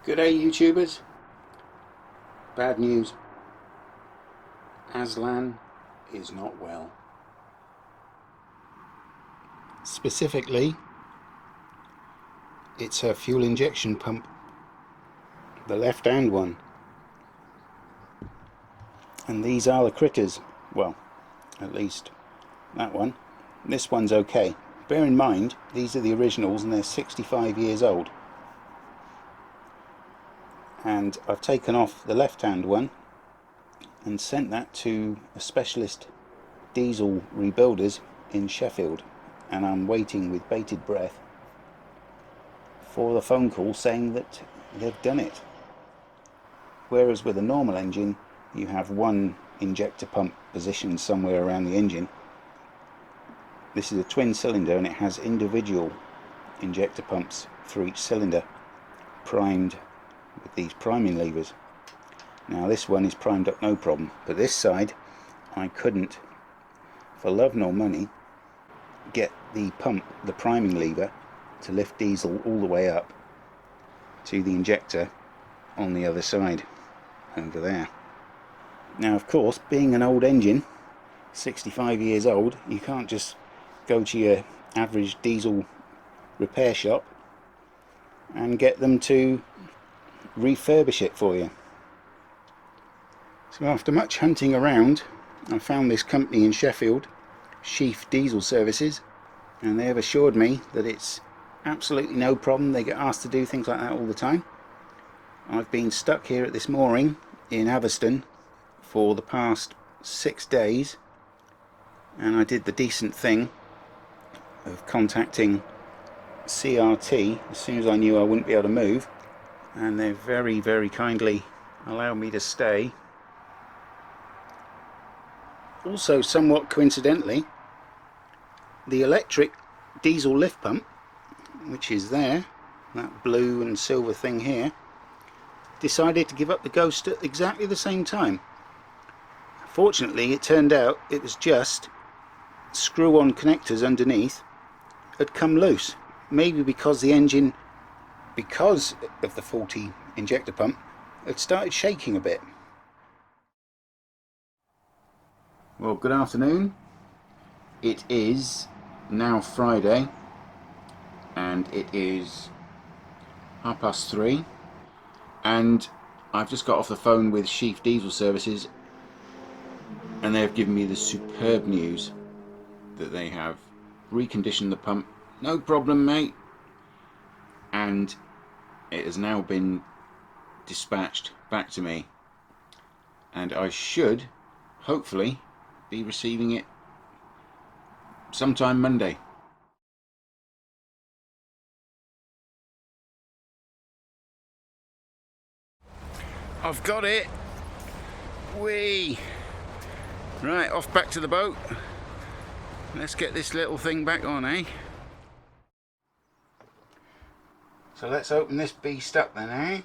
G'day YouTubers. Bad news. Aslan is not well. Specifically, it's her fuel injection pump, the left hand one. And these are the critters. Well, at least that one. This one's okay. Bear in mind, these are the originals and they're 65 years old. And I've taken off the left hand one and sent that to a specialist diesel rebuilders in Sheffield, and I'm waiting with bated breath for the phone call saying that they've done it. Whereas with a normal engine you have one injector pump positioned somewhere around the engine. This is a twin cylinder and it has individual injector pumps for each cylinder, primed with these priming levers. Now this one is primed up no problem, but this side I couldn't for love nor money get the pump, the priming lever, to lift diesel all the way up to the injector on the other side over there. Now of course, being an old engine, 65 years old, you can't just go to your average diesel repair shop and get them to refurbish it for you. So after much hunting around, I found this company in Sheffield, Sheaf Diesel Services, and they have assured me that it's absolutely no problem. They get asked to do things like that all the time. I've been stuck here at this mooring in Atherstone for the past 6 days, and I did the decent thing of contacting CRT as soon as I knew I wouldn't be able to move, and they very kindly allowed me to stay. Also, somewhat coincidentally, the electric diesel lift pump, which is there, that blue and silver thing here, decided to give up the ghost at exactly the same time. Fortunately, it turned out it was just screw-on connectors underneath had come loose, maybe because the engine, because of the faulty injector pump, had started shaking a bit. Well, good afternoon. It is now Friday and it is 3:30, and I've just got off the phone with Sheaf Diesel Services and they've given me the superb news that they have reconditioned the pump, no problem mate, and it has now been dispatched back to me, and I should hopefully be receiving it sometime Monday. I've got it. Whee! Right, off back to the boat. Let's get this little thing back on, eh? So let's open this beast up then, eh?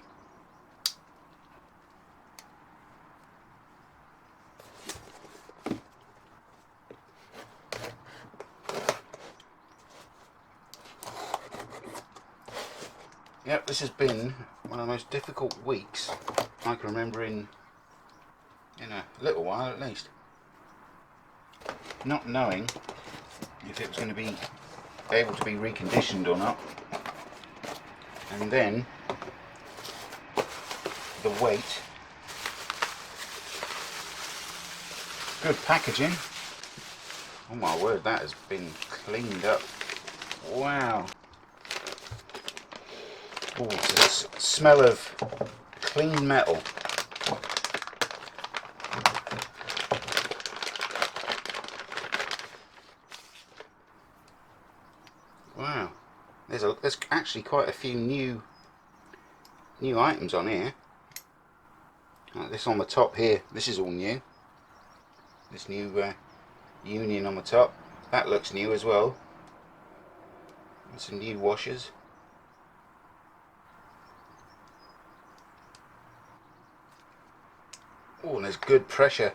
Yep, this has been one of the most difficult weeks I can remember in a little while at least. Not knowing if it was going to be able to be reconditioned or not, and then the weight. Good packaging. Oh my word, that has been cleaned up. Wow. Oh, it's a smell of clean metal. Wow, there's actually quite a few new items on here. Like this on the top here, this is all new. This new union on the top, that looks new as well. And some new washers. Oh, and there's good pressure.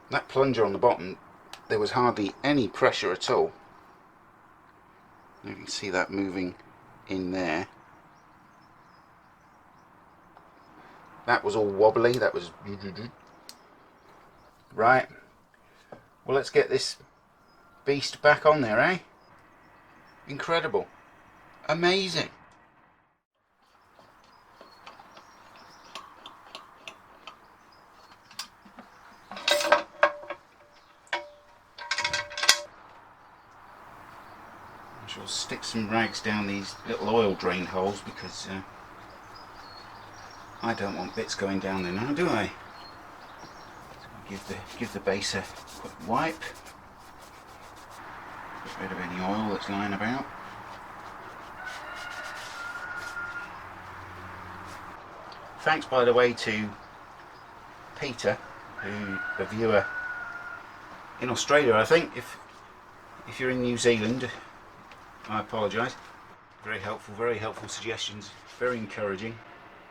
That plunger on the bottom, there was hardly any pressure at all. You can see that moving in there. That was all wobbly, that was... Right, well, let's get this beast back on there, eh? Incredible. Amazing. I shall stick some rags down these little oil drain holes because I don't want bits going down there now, do I? So give the base a quick wipe. Get rid of any oil that's lying about. Thanks, by the way, to Peter, a viewer in Australia, I think. If you're in New Zealand, I apologise. Very helpful suggestions, very encouraging.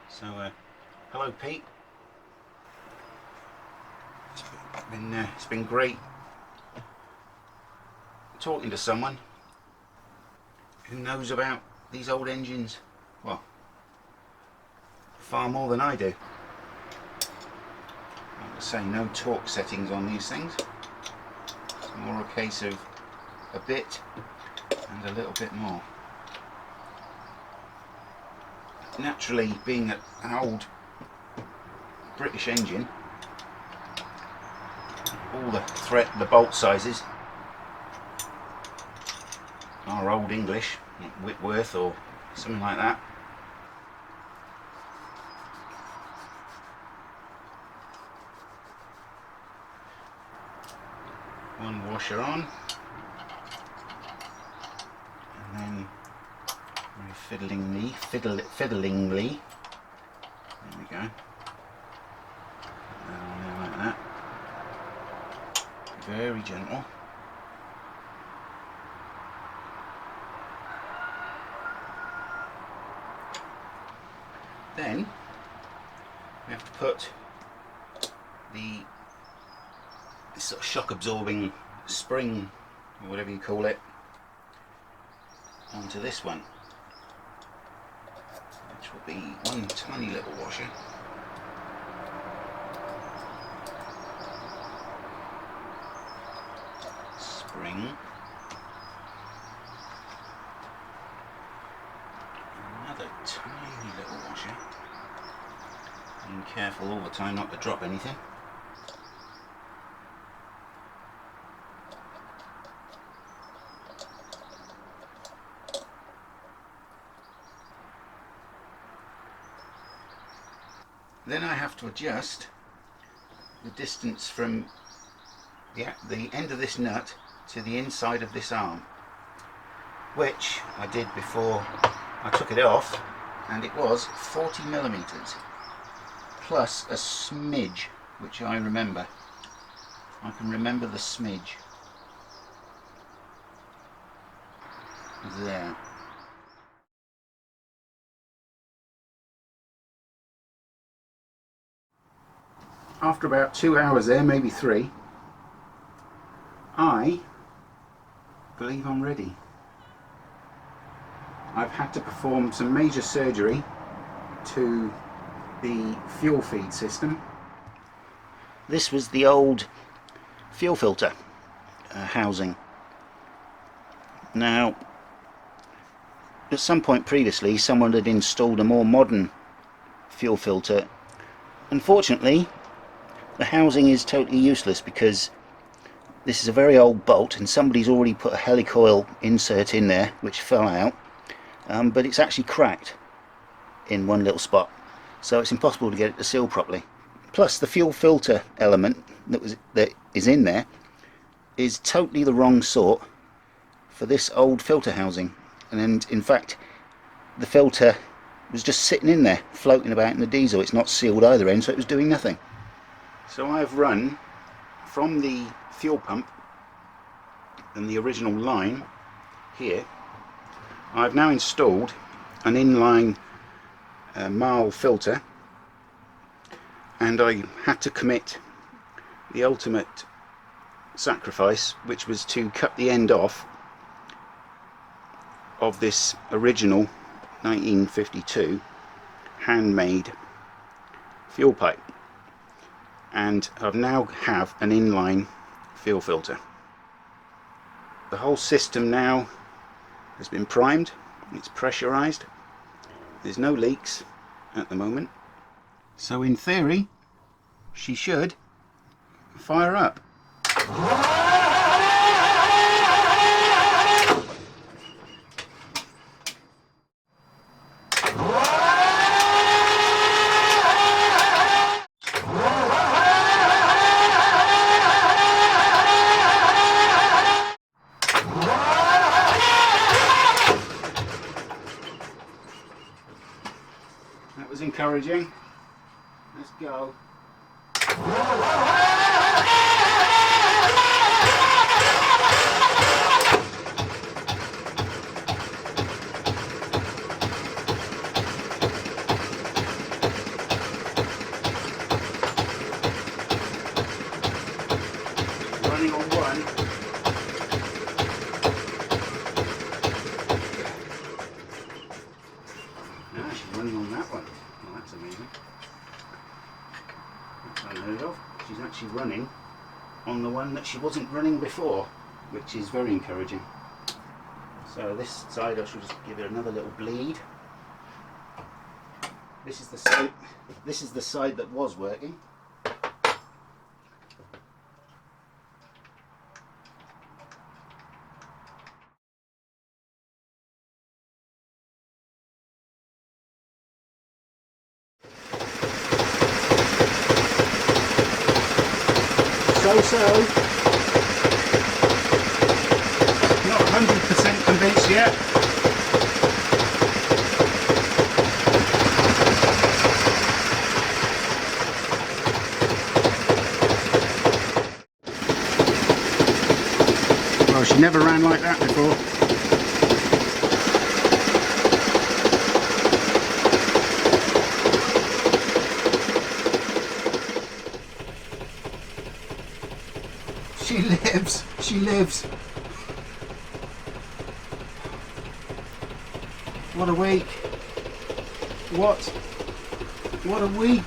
So, hello, Pete. It's been great talking to someone who knows about these old engines, well, far more than I do. Like I say, no torque settings on these things. It's more a case of a bit and a little bit more. Naturally, being an old British engine, all the bolt sizes are old English, like Whitworth or something like that. One washer on, and then very fiddlingly, there we go, like that, very gentle. Then we have to put the sort of shock absorbing spring, or whatever you call it, onto this one, which will be one tiny little washer. Spring. Another tiny little washer. Being careful all the time not to drop anything. Then I have to adjust the distance from the end of this nut to the inside of this arm, which I did before I took it off, and it was 40 millimeters plus a smidge, which I remember. I can remember the smidge there. After about 2 hours there, maybe 3, I believe I'm ready. I've had to perform some major surgery to the fuel feed system. This was the old fuel filter housing. Now, at some point previously, someone had installed a more modern fuel filter. Unfortunately, the housing is totally useless because this is a very old bolt and somebody's already put a helicoil insert in there which fell out, but it's actually cracked in one little spot, so it's impossible to get it to seal properly. Plus the fuel filter element that is in there is totally the wrong sort for this old filter housing, and in fact the filter was just sitting in there floating about in the diesel. It's not sealed either end, so it was doing nothing. So I've run from the fuel pump and the original line here. I've now installed an inline marl filter, and I had to commit the ultimate sacrifice, which was to cut the end off of this original 1952 handmade fuel pipe, and I now have an inline fuel filter. The whole system now has been primed, it's pressurized, there's no leaks at the moment, so in theory she should fire up. That was encouraging. Let's go. Running on one. Ah, she's running on that one. Well, that's amazing. That's unheard of. She's actually running on the one that she wasn't running before, which is very encouraging. So this side I should just give it another little bleed. This is the side that was working. So, not 100% convinced yet. Well, she never ran like that before. She lives. What a week. What a week.